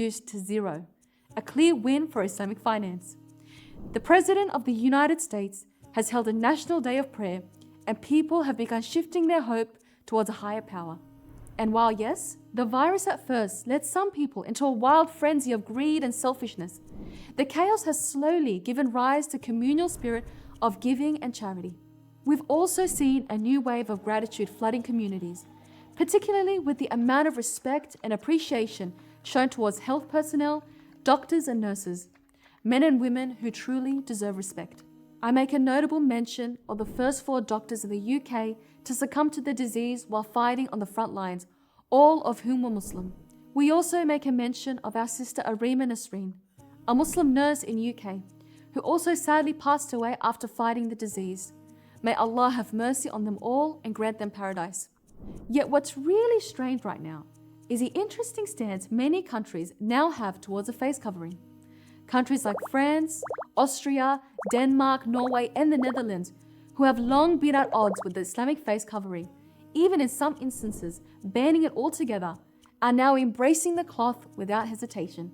reduced to zero, a clear win for Islamic finance. The President of the United States has held a national day of prayer, and people have begun shifting their hope towards a higher power. And while yes, the virus at first led some people into a wild frenzy of greed and selfishness, the chaos has slowly given rise to communal spirit of giving and charity. We've also seen a new wave of gratitude flooding communities, particularly with the amount of respect and appreciation shown towards health personnel, doctors and nurses, men and women who truly deserve respect. I make a notable mention of the first 4 doctors in the UK to succumb to the disease while fighting on the front lines, all of whom were Muslim. We also make a mention of our sister Arima Nasreen, a Muslim nurse in UK, who also sadly passed away after fighting the disease. May Allah have mercy on them all and grant them paradise. Yet what's really strange right now is the interesting stance many countries now have towards a face covering. Countries like France, Austria, Denmark, Norway, and the Netherlands, who have long been at odds with the Islamic face covering, even in some instances banning it altogether, are now embracing the cloth without hesitation.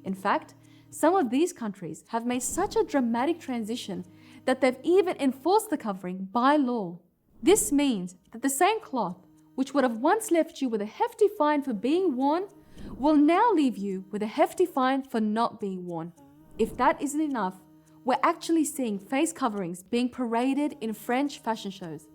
In fact, some of these countries have made such a dramatic transition that they've even enforced the covering by law. This means that the same cloth, which would have once left you with a hefty fine for being worn, will now leave you with a hefty fine for not being worn. If that isn't enough, we're actually seeing face coverings being paraded in French fashion shows.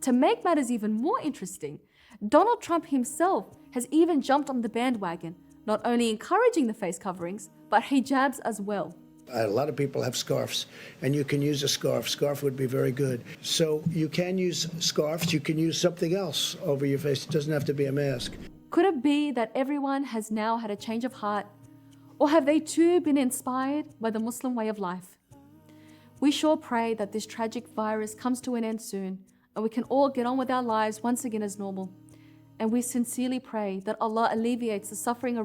To make matters even more interesting, Donald Trump himself has even jumped on the bandwagon, not only encouraging the face coverings, but hijabs as well. A lot of people have scarves, and you can use a scarf. Scarf would be very good. So you can use scarves. You can use something else over your face. It doesn't have to be a mask. Could it be that everyone has now had a change of heart? Or have they too been inspired by the Muslim way of life? We sure pray that this tragic virus comes to an end soon, and we can all get on with our lives once again as normal. And we sincerely pray that Allah alleviates the suffering around